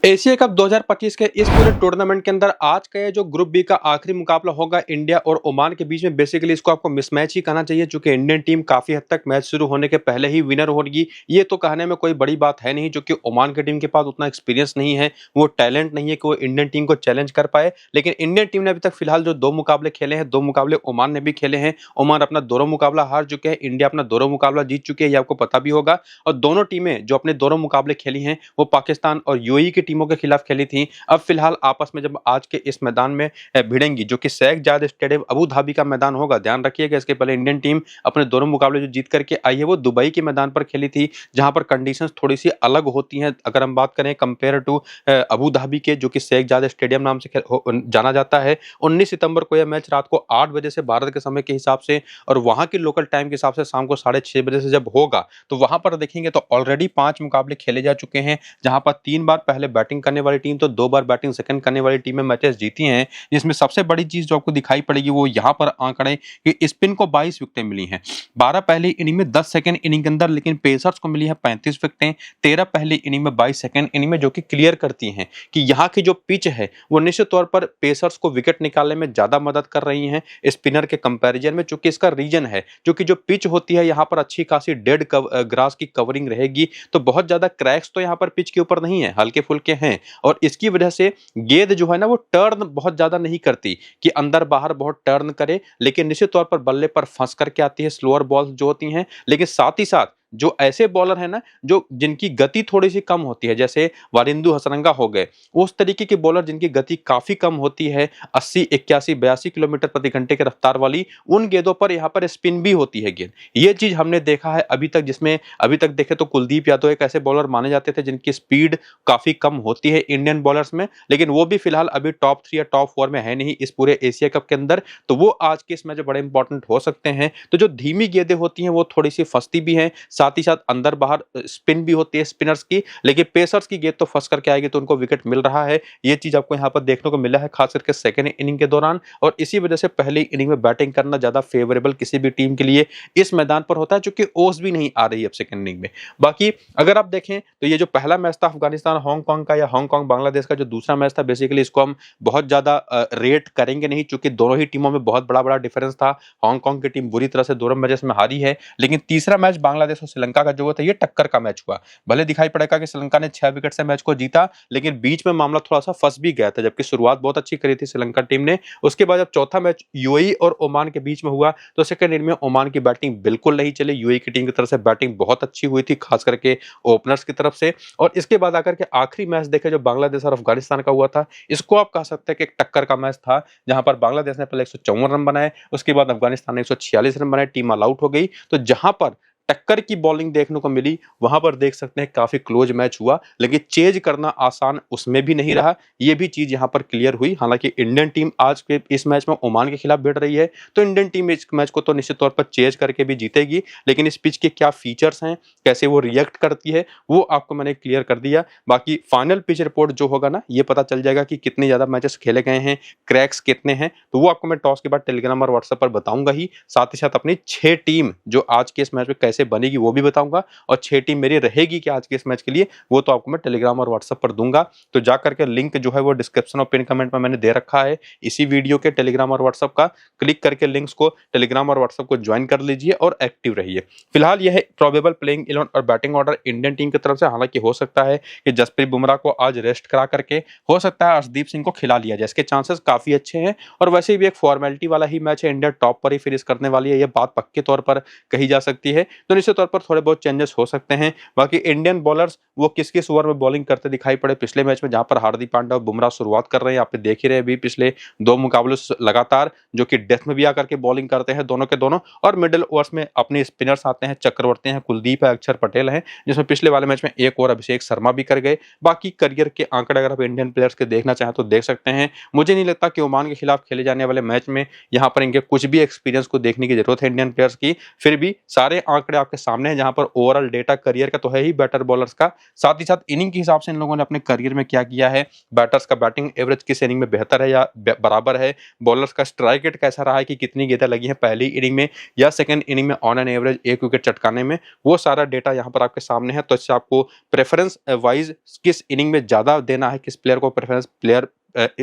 Asia cup 2025 के इस पूरे टूर्नामेंट के अंदर आज का ये जो ग्रुप बी का आखिरी मुकाबला होगा इंडिया और ओमान के बीच में, बेसिकली इसको आपको मिसमैच ही कहना चाहिए, क्योंकि इंडियन टीम काफी हद तक मैच शुरू होने के पहले ही विनर होगी। ये तो कहने में कोई बड़ी बात है नहीं, क्योंकि ओमान की टीम के पास उतना एक्सपीरियंस नहीं है, वो टैलेंट नहीं है कि वो इंडियन टीम को चैलेंज कर पाए। लेकिन इंडियन टीम ने अभी तक फिलहाल जो 2 मुकाबले खेले हैं, 2 मुकाबले ओमान ने भी खेले हैं। ओमान अपना दोनों मुकाबला हार चुके हैं, इंडिया अपना दोनों मुकाबला जीत चुकी है, ये आपको पता भी होगा। और दोनों टीमें जो अपने दोनों मुकाबले खेली हैं वो पाकिस्तान और यूएई की टीमों के खिलाफ खेली थी। अब फिलहाल आपस में जब आज के इस मैदान में भिड़ेंगी, जो कि शेख जायद स्टेडियम अबू धाबी का मैदान होगा। ध्यान रखिएगा, इसके पहले इंडियन टीम अपने दोनों मुकाबले जो जीत करके आई है वो दुबई के मैदान पर खेली थी, जहां पर कंडीशंस थोड़ी सी अलग होती हैं अगर हम बात करें कंपेयर टू अबू धाबी के, जो कि शेख जायद स्टेडियम नाम से जाना जाता है। 19 सितंबर को यह मैच रात को 8 बजे से भारत के समय के हिसाब से और वहां की लोकल टाइम के हिसाब से शाम को 6:30 बजे से जब होगा, तो वहां पर देखेंगे तो ऑलरेडी 5 मुकाबले खेले जा चुके हैं, जहां पर 3 बार पहले बैटिंग करने वाली टीम तो 2 बार बैटिंग सेकंड करने वाली टीमें मैचेस जीती हैं। जिसमें सबसे बड़ी चीज जो आपको दिखाई पड़ेगी वो यहां पर आंकड़े कि स्पिन को 22 विकेटें मिली हैं, 12 पहली इनिंग में, 10 सेकंड इनिंग के अंदर, लेकिन पेसर्स को मिली है 35 विकेटें, 13 पहली इनिंग में, 22 सेकंड इनिंग में, जो कि क्लियर करती हैं कि यहाँ की जो पिच है वो निश्चित तौर पर पेसर्स को विकेट निकालने में ज्यादा मदद कर रही है स्पिनर के कंपैरिजन में। चूंकि इसका रीजन है, जो कि जो पिच होती है यहाँ पर अच्छी खासी डेड ग्रास की कवरिंग रहेगी, तो बहुत ज्यादा क्रैक्स तो यहाँ पर पिच के ऊपर नहीं है, हल्के फुल्के हैं। और इसकी वजह से गेंद जो है ना वो टर्न बहुत ज्यादा नहीं करती कि अंदर बाहर बहुत टर्न करे, लेकिन निश्चित तौर पर बल्ले पर फंस करके आती है स्लोअर बॉल्स जो होती हैं। लेकिन साथ ही साथ जो ऐसे बॉलर है ना जो जिनकी गति थोड़ी सी कम होती है, जैसे वारिंदु हसरंगा हो गए, उस तरीके के बॉलर जिनकी गति काफी कम होती है, 80 81 82 किलोमीटर प्रति घंटे की रफ्तार वाली, उन गेंदों पर यहाँ पर स्पिन भी होती है गेंद। ये चीज हमने देखा है अभी तक, जिसमें अभी तक देखे तो कुलदीप यादव एक ऐसे बॉलर माने जाते थे जिनकी स्पीड काफी कम होती है इंडियन बॉलर्स में, लेकिन वो भी फिलहाल अभी टॉप 3 या टॉप 4 में है नहीं इस पूरे एशिया कप के अंदर, तो वो आज के इस मैच में बड़े इंपॉर्टेंट हो सकते हैं। तो जो धीमी गेंदें होती हैं वो थोड़ी सी फंसती भी हैं, साथ ही साथ अंदर बाहर स्पिन भी होती है स्पिनर्स की, लेकिन पेसर्स की गेंद तो फंस करके आएगी तो उनको विकेट मिल रहा है। ये चीज आपको यहाँ पर देखने को मिला है खास करके सेकंड इनिंग के दौरान, और इसी वजह से पहली इनिंग में बैटिंग करना ज्यादा फेवरेबल किसी भी टीम के लिए इस मैदान पर होता है, क्योंकि ओस भी नहीं आ रही है अब सेकंड इनिंग में। बाकी अगर आप देखें तो ये जो पहला मैच था अफगानिस्तान हांगकांग का या हांगकांग बांग्लादेश का, जो दूसरा मैच था, बेसिकली इसको हम बहुत ज्यादा रेट करेंगे नहीं, क्योंकि दोनों ही टीमों में बहुत बड़ा बड़ा डिफरेंस था। हांगकांग की टीम बुरी तरह से दोनों मैचेस में हारी है, लेकिन तीसरा मैच बांग्लादेश और श्रीलंका का जो हुआ था ये टक्कर का मैच हुआ। भले दिखाई पड़ेगा कि श्रीलंका ने 6 विकेट से मैच को जीता, लेकिन बीच में मामला थोड़ा सा फंस भी गया था, जबकि शुरुआत बहुत अच्छी करी थी श्रीलंका टीम ने। उसके बाद जब चौथा मैच यूएई और ओमान के बीच में हुआ तो सेकंड इनिंग में ओमान की बैटिंग बिल्कुल नहीं चली, यूएई की टीम की तरफ से बैटिंग बहुत अच्छी हुई थी, खास करके ओपनर्स की तरफ से। और इसके बाद आकर के आखिरी मैच देखे जो बांग्लादेश और अफगानिस्तान का हुआ था, इसको आप कह सकते हैं कि एक टक्कर का मैच था, जहां पर बांग्लादेश ने पहले 154 रन बनाए, उसके बाद अफगानिस्तान ने 146 रन बनाए, टीम ऑल आउट हो गई। तो जहां पर टक्कर की बॉलिंग देखने को मिली वहां पर देख सकते हैं काफी क्लोज मैच हुआ, लेकिन चेज करना आसान उसमें भी नहीं रहा, ये भी चीज यहां पर क्लियर हुई। हालांकि इंडियन टीम आज के इस मैच में ओमान के खिलाफ भिड़ रही है, तो इंडियन टीम इस मैच को तो निश्चित तौर पर चेज करके भी जीतेगी, लेकिन इस पिच के क्या फीचर्स हैं, कैसे वो रिएक्ट करती है, वो आपको मैंने क्लियर कर दिया। बाकी फाइनल पिच रिपोर्ट जो होगा ना, ये पता चल जाएगा कि कितने ज्यादा मैचेस खेले गए हैं, क्रैक्स कितने हैं, तो वो आपको मैं टॉस के बाद टेलीग्राम और व्हाट्सएप पर बताऊंगा ही। साथ ही साथ अपनी 6 टीम जो आज के इस मैच में कैसे बनेगी वो भी बताऊंगा, और 6 टीम मेरी रहेगी कि आज के इस मैच के लिए, वो तो आपको मैं टेलीग्राम और व्हाट्सएप पर दूंगा। तो जाकर के लिंक जो है वो डिस्क्रिप्शन और पिन कमेंट में मैंने दे रखा है इसी वीडियो के, टेलीग्राम और व्हाट्सएप का। क्लिक करके लिंक्स को टेलीग्राम और व्हाट्सएप को ज्वाइन कर लीजिए और एक्टिव रहिए। फिलहाल यह प्रोबेबल प्लेइंग 11 और बैटिंग ऑर्डर इंडियन टीम की तरफ से। हालांकि हो सकता है कि जसप्रीत बुमराह को आज रेस्ट करा करके हो सकता है अर्शदीप सिंह को खिला लिया जाए, इसके चांसेस काफी अच्छे हैं। और वैसे भी एक फॉर्मेलिटी वाला ही मैच है, इंडिया टॉप पर ही फिनिश करने वाली है, यह बात पक्के तौर पर कही जा सकती है। तो निश्चित तौर पर थोड़े बहुत चेंजेस हो सकते हैं। बाकी इंडियन बॉलर्स वो किस किस ओवर में बॉलिंग करते दिखाई पड़े पिछले मैच में, जहां पर हार्दिक पांड्या और बुमराह शुरुआत कर रहे हैं, आप देख ही रहे अभी पिछले 2 मुकाबलों लगातार, जो कि डेथ में भी आकर के बॉलिंग करते हैं दोनों के दोनों। और मिडिल ओवर्स में अपने स्पिनर्स आते हैं, चक्रवर्ती हैं, कुलदीप है, अक्षर पटेल हैं, जिसमें पिछले वाले मैच में 1 ओवर अभिषेक शर्मा भी कर गए। बाकी करियर के आंकड़े अगर आप इंडियन प्लेयर्स के देखना चाहें तो देख सकते हैं। मुझे नहीं लगता कि ओमान के खिलाफ खेले जाने वाले मैच में यहाँ पर इनके कुछ भी एक्सपीरियंस को देखने की जरूरत है इंडियन प्लेयर्स की, फिर भी सारे आंकड़े आंकड़े आपके सामने हैं, जहां पर ओवरऑल डेटा करियर का तो है ही बैटर बॉलर्स का, साथ ही साथ इनिंग के हिसाब से इन लोगों ने अपने करियर में क्या किया है, बैटर्स का बैटिंग एवरेज किस इनिंग में बेहतर है या बराबर है, बॉलर्स का स्ट्राइक रेट कैसा रहा है कि कितनी गेंदें लगी हैं पहली इनिंग में या सेकंड इनिंग में ऑन एन एवरेज एक विकेट चटकाने में, वो सारा डेटा यहाँ पर आपके सामने है। तो इससे आपको प्रेफरेंस वाइज किस इनिंग में ज्यादा देना है, किस प्लेयर को प्रेफरेंस प्लेयर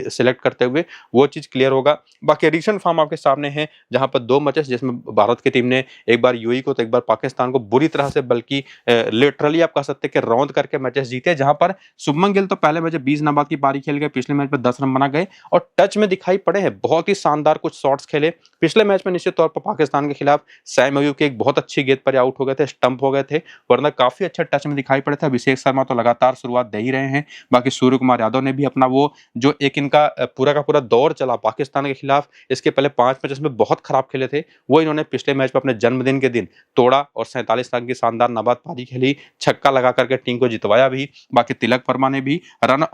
सिलेक्ट करते हुए, वो चीज क्लियर होगा। बाकी रीसेंट फॉर्म आपके सामने है, जहां पर 2 मैचेस जिसमें भारत की टीम ने एक बार यूएई को तो एक बार पाकिस्तान को बुरी तरह से, बल्कि लिटरली आप कह सकते हैं कि रौंद करके मैचेस जीते, जहां पर शुभमन गिल तो पहले मैच 20 नंबर की पारी खेल गए, पिछले मैच में 10 रन बना गए और टच में दिखाई पड़े हैं, बहुत ही शानदार कुछ शॉट्स खेले। पिछले मैच में निश्चित तौर पर पाकिस्तान के खिलाफ सैम अयूब की एक बहुत अच्छी गेंद पर आउट हो गए थे, स्टंप हो गए थे, वरना काफी अच्छा टच में दिखाई पड़े थे। अभिषेक शर्मा तो लगातार शुरुआत दे ही रहे हैं, बाकी सूर्य कुमार यादव ने भी अपना वो जो एक इनका पूरा का पूरा दौर चला पाकिस्तान के खिलाफ, इसके पहले 5 मैचेस में बहुत खराब खेले थे, वो इन्होंने पिछले मैच में अपने जन्मदिन के दिन तोड़ा और 47 रन की शानदार नाबाद पारी खेली, छक्का लगा करके टीम को जितवाया भी। बाकी तिलक वर्मा ने भी रन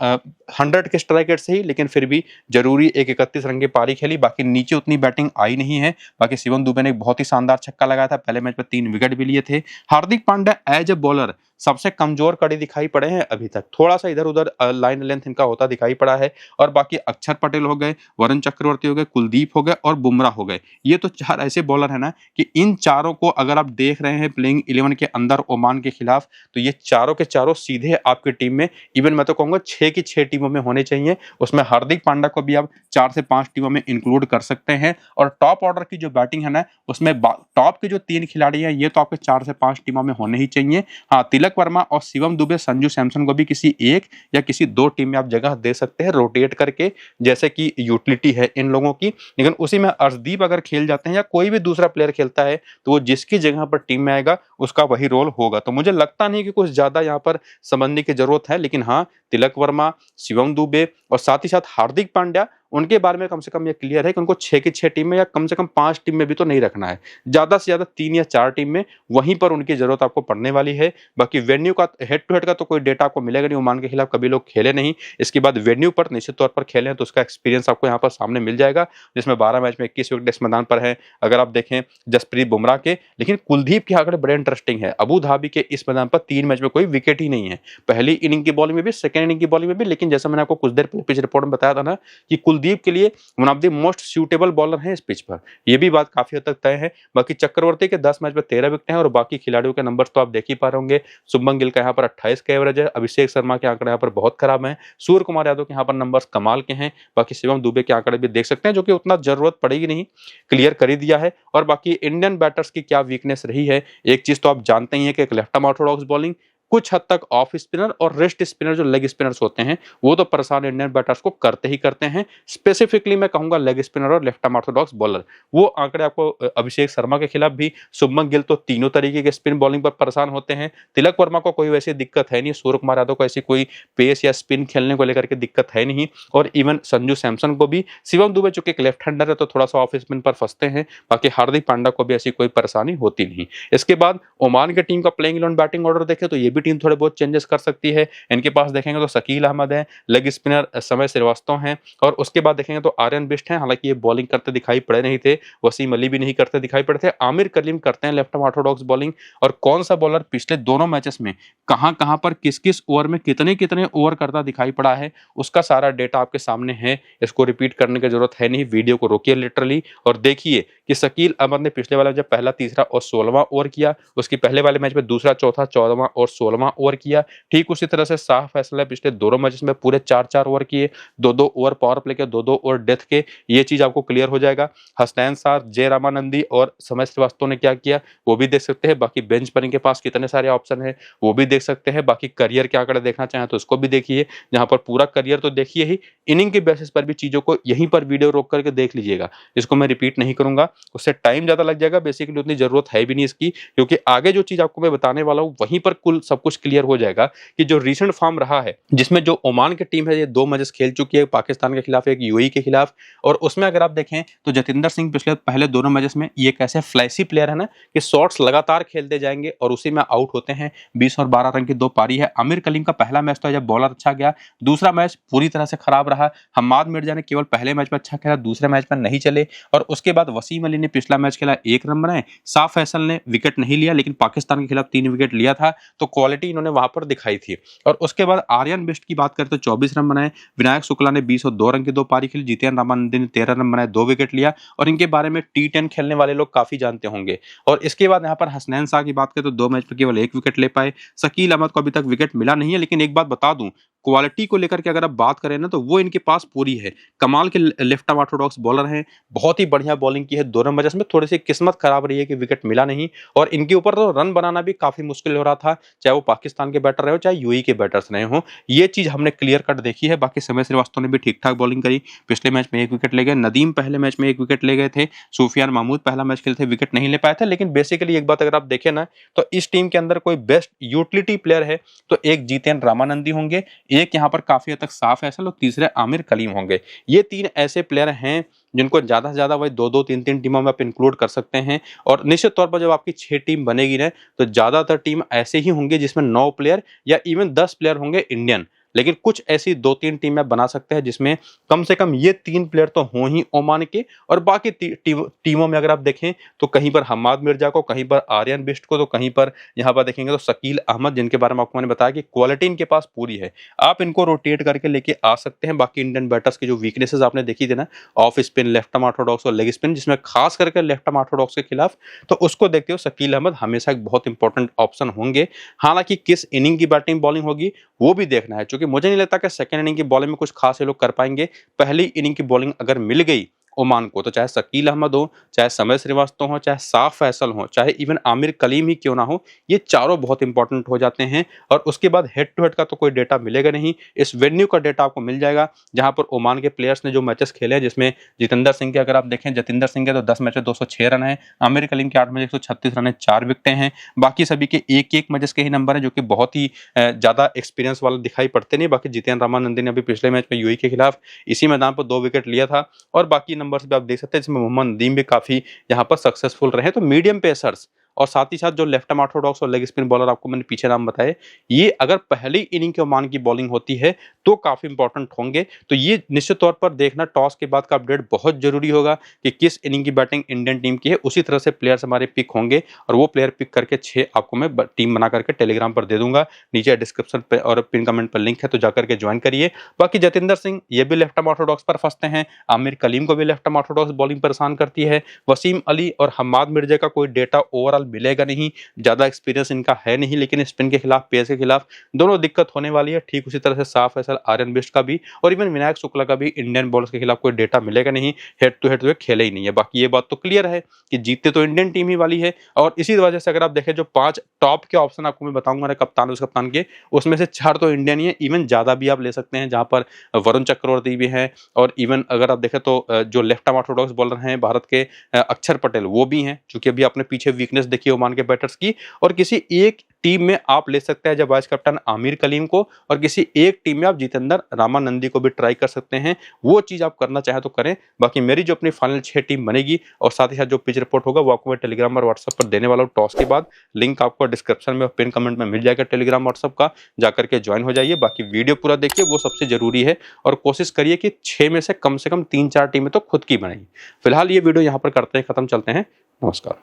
100 के स्ट्राइक रेट से ही, लेकिन फिर भी जरूरी एक 31 रन की पारी खेली, बाकी नीचे उतनी बैटिंग आई नहीं है। बाकी शिवम दुबे ने एक बहुत ही शानदार छक्का लगाया था, पहले मैच में 3 विकेट भी लिए थे। Hardik Pandya as a bowler सबसे कमजोर कड़ी दिखाई पड़े हैं अभी तक, थोड़ा सा इधर उधर लाइन लेंथ इनका होता दिखाई पड़ा है। और बाकी अक्षर पटेल हो गए, वरुण चक्रवर्ती हो गए, कुलदीप हो गए और बुमराह हो गए, ये तो 4 ऐसे बॉलर है ना कि इन चारों को अगर आप देख रहे हैं प्लेइंग 11 के अंदर ओमान के खिलाफ, तो ये चारों के चारों सीधे आपकी टीम में, इवन मैं तो कहूंगा 6 की 6 टीमों में होने चाहिए। उसमें हार्दिक पांड्या को भी आप 4 से 5 टीमों में इंक्लूड कर सकते हैं। और टॉप ऑर्डर की जो बैटिंग है ना, उसमें टॉप के जो 3 खिलाड़ी हैं, ये तो आपके 4 से 5 टीमों में होने ही चाहिए। हाँ, तिलक वर्मा और शिवम दुबे, संजू सैमसन को भी किसी एक या किसी 2 टीम में आप जगह दे सकते हैं रोटेट करके, जैसे कि यूटिलिटी है इन लोगों की। लेकिन उसी में अर्शदीप अगर खेल जाते हैं या कोई भी दूसरा प्लेयर खेलता है, तो वो जिसकी जगह पर टीम में आएगा उसका वही रोल होगा। तो मुझे लगता नहीं कि कुछ ज्यादा यहाँ पर समझने की जरूरत है, लेकिन हाँ, तिलक वर्मा, शिवम दुबे और साथ ही साथ हार्दिक पांड्या, उनके बारे में कम से कम ये क्लियर है कि उनको 6 की 6 टीम में या कम से कम 5 टीम में भी तो नहीं रखना है, ज्यादा से ज्यादा 3 या 4 टीम में, वहीं पर उनकी जरूरत आपको पड़ने वाली है। बाकी वेन्यू का, हेड टू हेड का तो कोई डेटा आपको मिलेगा नहीं, ओमान के खिलाफ कभी लोग खेले नहीं, इसके बाद वेन्यू पर निश्चित तौर पर खेले तो उसका एक्सपीरियंस आपको यहाँ पर सामने मिल जाएगा, जिसमें 12 मैच में 21 विकेट इस मैदान पर है अगर आप देखें जसप्रीत बुमराह के। लेकिन कुलदीप के आंकड़े बड़े इंटरेस्टिंग है, अबू धाबी के इस मैदान पर 3 मैच में कोई विकेट ही नहीं है, पहली इनिंग की बॉलिंग में भी, सेकेंड इनिंग की बॉलिंग में भी। लेकिन जैसा मैंने आपको कुछ देर पहले पिच रिपोर्ट में बताया था ना कि कुलदीप के लिए one of the most suitable bowler हैं इस पिच पर, ये भी बात काफी हद तक तय है। बाकी चक्रवर्ती के 10 मैच में 13 विकेट हैं और बाकी खिलाड़ियों के नंबर्स तो आप देख ही पा रहे होंगे। शुभमन गिल का यहाँ पर 28 का एवरेज है, अभिषेक शर्मा के आंकड़े यहाँ पर बहुत खराब हैं, सूर्य कुमार यादव के यहाँ पर नंबर्स कमाल के हैं, बाकी शिवम दुबे के आंकड़े भी देख सकते हैं, जो कि उतना जरूरत पड़ेगी नहीं, क्लियर कर ही दिया है। और बाकी इंडियन बैटर्स की क्या वीकनेस रही है, एक चीज तो आप जानते ही है कि एक लेफ्ट आर्म ऑर्थोडॉक्स बॉलिंग, कुछ हद तक ऑफ स्पिनर और रेस्ट स्पिनर जो लेग स्पिनर्स होते हैं, वो तो परेशान इंडियन बैटर्स को करते ही करते हैं। स्पेसिफिकली मैं कहूंगा लेग स्पिनर और लेफ्ट आर्म ऑर्थोडॉक्स बॉलर, वो आंकड़े आपको अभिषेक शर्मा के खिलाफ भी, शुभमन गिल तो तीनों तरीके के स्पिन बॉलिंग पर परेशान होते हैं, तिलक वर्मा को कोई वैसी दिक्कत है नहीं, सूर्य कुमार यादव को ऐसी कोई पेस या स्पिन खेलने को लेकर के दिक्कत है नहीं, और इवन संजू सैमसन को भी। शिवम दुबे चूंकि एक लेफ्ट हैंडर है तो थोड़ा सा ऑफ स्पिन पर फंसते हैं, बाकी हार्दिक पांड्या को भी ऐसी कोई परेशानी होती नहीं। इसके बाद ओमान की टीम का प्लेइंग 11 बैटिंग ऑर्डर देखें तो ये भी टीम थोड़े बहुत चेंजेस कर सकती है। इनके पास देखेंगे तो शकील अहमद है, लेग स्पिनर समय श्रीवास्तव हैं, और उसके बाद देखेंगे तो आर्यन बिष्ट हैं, हालांकि ये बॉलिंग करते दिखाई पड़े नहीं थे, वसीम अली भी नहीं करते दिखाई पड़े थे, आमिर कलीम करते हैं लेफ्ट आर्म ऑर्थोडॉक्स बॉलिंग। और कौन सा बॉलर पिछले दोनों मैचेस में कहां पर किस किस ओवर में कितने कितने ओवर करता दिखाई पड़ा है, उसका सारा डेटा आपके सामने है, इसको रिपीट करने की जरूरत है नहीं। वीडियो को रोकिए लिटरली और देखिए कि शकील अहमद ने पिछले वाले जब पहला, तीसरा और 16वां ओवर किया, उसकी पहले वाले मैच में दूसरा, चौथा, 14वां और 16वां ओवर किया। ठीक उसी तरह से शाह फैसला पिछले दोनों मैचेस में पूरे 4-4 ओवर किए, 2-2 ओवर पावर प्ले के, 2-2 ओवर डेथ के, ये चीज आपको क्लियर हो जाएगा। हसनैन सार, जय रामानंदी और समय श्रीवास्तव ने क्या किया वो भी देख सकते हैं। बाकी बेंच पर इनके पास कितने सारे ऑप्शन है वो भी देख सकते हैं। बाकी करियर के आंकड़े देखना चाहें तो उसको भी देखिए, जहां पर पूरा करियर तो देखिए ही, इनिंग के बेसिस पर भी चीजों को यहीं पर वीडियो रोक करके देख लीजिएगा, इसको मैं रिपीट नहीं करूंगा, उससे टाइम ज्यादा लग जाएगा, बेसिकली उतनी जरूरत है भी नहीं इसकी, क्योंकि आगे जो चीज आपको मैं बताने वाला हूं वहीं पर कुल सब कुछ क्लियर हो जाएगा कि जो रिसेंट फॉर्म रहा है, जिसमें जो ओमान की टीम है ये 2 मैचेस खेल चुकी है, पाकिस्तान के खिलाफ, एक यूएई के खिलाफ, और उसमें अगर आप देखें तो जतिंदर सिंह पिछले पहले दोनों मैचेस में ये एक ऐसे फ्लैशी प्लेयर है ना कि शॉट्स लगातार खेलते जाएंगे और उसी में आउट होते हैं। 20 और 12 रन की 2 पारी है। आमिर कलीम का पहला मैच था जब बॉलर अच्छा गया, दूसरा मैच पूरी तरह से खराब रहा रहा। हम्माद मिर्जा ने केवल पहले मैच में अच्छा खेला, दूसरे मैच में नहीं चले और उसके बाद वसीम अली ने पिछला मैच खेला 1 रन बनाए। साफ फैसल ने विकेट नहीं लिया लेकिन पाकिस्तान के खिलाफ 3 विकेट लिया था, तो क्वालिटी इन्होंने वहां पर दिखाई थी। और उसके बाद आर्यन बिष्ट की बात करें तो 24 रन बनाए, विनायक शुक्ला ने 20 और 2 रन की 2 पारी खेली, जितेन रामानंदी ने 13 रन बनाए, 2 विकेट लिया और इनके बारे में T10 खेलने वाले लोग काफी जानते होंगे। और इसके बाद यहाँ पर हसनैन शाह की बात करें तो 2 मैच में केवल 1 विकेट ले पाए। शकील अहमद को अभी तक विकेट मिला नहीं है, लेकिन एक बात बता दूं, क्वालिटी को लेकर के अगर आप बात करें ना तो वो इनके पास पूरी है। कमाल के लेफ्ट आर्म ऑर्थोडॉक्स बॉलर हैं, बहुत ही बढ़िया बॉलिंग की है। 2 रन वजह से थोड़ी सी किस्मत खराब रही है कि विकेट मिला नहीं और इनके ऊपर तो रन बनाना भी काफी मुश्किल हो रहा था, चाहे वो पाकिस्तान के बैटर रहे हो चाहे यूएई के बैटर्स रहे हो। ये चीज हमने क्लियर कट देखी है। बाकी समय श्रीवास्तव ने भी ठीक ठाक बॉलिंग करी, पिछले मैच में 1 विकेट ले गए। नदीम पहले मैच में 1 विकेट ले गए थे। सूफियान महमूद पहला मैच खेले थे, विकेट नहीं ले पाए थे। लेकिन बेसिकली एक बात अगर आप देखें ना तो इस टीम के अंदर कोई बेस्ट यूटिलिटी प्लेयर है तो एक जीतेन रामानंदी होंगे, एक यहाँ पर काफी हद तक साफ फैसल और तीसरे आमिर कलीम होंगे। ये 3 ऐसे प्लेयर हैं जिनको ज्यादा से ज्यादा वही 2-2 3-3 टीमों में आप इंक्लूड कर सकते हैं। और निश्चित तौर पर जब आपकी 6 टीम बनेगी ना तो ज्यादातर टीम ऐसे ही होंगे जिसमें 9 प्लेयर या इवन 10 प्लेयर होंगे इंडियन। लेकिन कुछ ऐसी 2-3 टीमें बना सकते हैं जिसमें कम से कम ये 3 प्लेयर तो हों ही ओमान के, और बाकी टीमों में अगर आप देखें तो कहीं पर हम्माद मिर्जा को, कहीं पर आर्यन बिष्ट को, तो कहीं पर यहाँ पर देखेंगे तो शकील अहमद, जिनके बारे में आपको मैंने बताया कि क्वालिटी इनके पास पूरी है। आप इनको रोटेट करके लेके आ सकते हैं। बाकी इंडियन बैटर्स की जो वीकनेसेस आपने देखी थी ना, off spin, left arm Orthodox और लेग स्पिन, जिसमें खास करके लेफ्ट आर्म ऑर्थोडॉक्स के खिलाफ, तो उसको देखते हो शकील अहमद हमेशा एक बहुत इंपॉर्टेंट ऑप्शन होंगे। हालांकि किस इनिंग की बैटिंग बॉलिंग होगी वो भी देखना है, क्योंकि मुझे नहीं लगता कि सेकंड इनिंग की बॉलिंग में कुछ खास ये लोग कर पाएंगे। पहली इनिंग की बॉलिंग अगर मिल गई ओमान को तो चाहे शकील अहमद हो, चाहे समय श्रीवास्तव हो, चाहे साफ फैसल हो, चाहे इवन आमिर कलीम ही क्यों ना हो, ये चारों बहुत इंपॉर्टेंट हो जाते हैं। और उसके बाद हेड टू हेड का तो कोई डेटा मिलेगा नहीं, इस वेन्यू का डेटा आपको मिल जाएगा जहां पर ओमान के प्लेयर्स ने जो मैचेस खेले हैं, जिसमें जितेंद्र सिंह के अगर आप देखें, जतिंदर सिंह के तो 10 मैच में 206 रन है, आमिर कलीम के 8 मैच 136 रन है, 4 विकेटें हैं। बाकी सभी के एक मैचेस के ही नंबर है, जो कि बहुत ही ज्यादा एक्सपीरियंस वाला दिखाई पड़ते नहीं। बाकी जितेन रामानंदी ने अभी पिछले मैच में यूएई के खिलाफ इसी मैदान पर 2 विकेट लिया था। और बाकी नंबर्स भी आप देख सकते हैं, जिसमें मोहम्मद नदीम भी काफी यहाँ पर सक्सेसफुल रहे। तो मीडियम पेसर्स और साथ ही साथ जो लेफ्ट आर्म ऑर्थोडॉक्स और लेग स्पिन बॉलर आपको मैंने पीछे नाम बताए, ये अगर पहली इनिंग के ओमान की बॉलिंग होती है तो काफी इंपॉर्टेंट होंगे। तो ये निश्चित तौर पर देखना टॉस के बाद का अपडेट बहुत जरूरी होगा कि किस इनिंग की बैटिंग इंडियन टीम की है। उसी तरह से प्लेयर्स हमारे पिक होंगे और वो प्लेयर पिक करके 6 आपको मैं टीम बना करके टेलीग्राम पर दे दूंगा। नीचे डिस्क्रिप्शन पे और पिन कमेंट पर लिंक है, तो जाकर के ज्वाइन करिए। बाकी जतिंदर सिंह ये भी लेफ्ट आर्म ऑर्थोडॉक्स पर फंसते हैं, आमिर कलीम को भी लेफ्ट आर्म ऑर्थोडॉक्स बॉलिंग परेशान करती है, वसीम अली और हम्माद मिर्जा का कोई डेटा ओवरऑल मिलेगा नहीं, ज्यादा एक्सपीरियंस इनका है नहीं, लेकिन स्पिन के खिलाफ, पेस के खिलाफ दोनों दिक्कत होने वाली है। ठीक उसी तरह से साफ फैसल, आर्यन बिष्ट का भी और इवन विनायक शुक्ला का भी इंडियन बॉलर्स के खिलाफ कोई डेटा मिलेगा नहीं, हेड टू हेड तो खेले ही नहीं है। बाकी ये बात तो क्लियर है कि जीतते तो इंडियन टीम ही वाली है। और इसी वजह से अगर आप देखें जो 5 टॉप के ऑप्शन आपको मैं बताऊंगा ना कप्तान उस कप्तान के, उसमें से 4 तो इंडियन ही है, इवन ज्यादा भी आप ले सकते हैं, जहां पर वरुण चक्रवर्ती भी है और इवन अगर आप देखें तो जो लेफ्ट आर्म ऑर्थोडॉक्स बॉलर हैं भारत के अक्षर पटेल, वो भी हैं, क्योंकि अभी आपने पीछे वीकनेस देखी ओमान के बैटर्स की। और किसी एक टीम में आप ले सकते हैं जब वाइस कैप्टन आमिर कलीम को, और किसी एक टीम में आप जितेंद्र रामानंदी को भी ट्राई कर सकते हैं। वो चीज आप करना चाहे तो करें। बाकी मेरी जो अपनी फाइनल 6 टीम बनेगी और साथ ही साथ जो पिच रिपोर्ट होगा वो आपको मैं टेलीग्राम और व्हाट्सएप पर देने वाला हूँ टॉस के बाद। लिंक आपको डिस्क्रिप्शन में और पिन कमेंट में मिल जाएगा टेलीग्राम व्हाट्सएप का, जाकर के ज्वाइन हो जाइए। बाकी वीडियो पूरा देखिए, वो सबसे जरूरी है, और कोशिश करिए कि 6 में से कम 3-4 टीमें तो खुद की बनाइए। फिलहाल ये वीडियो यहाँ पर करते हैं खत्म, चलते हैं, नमस्कार।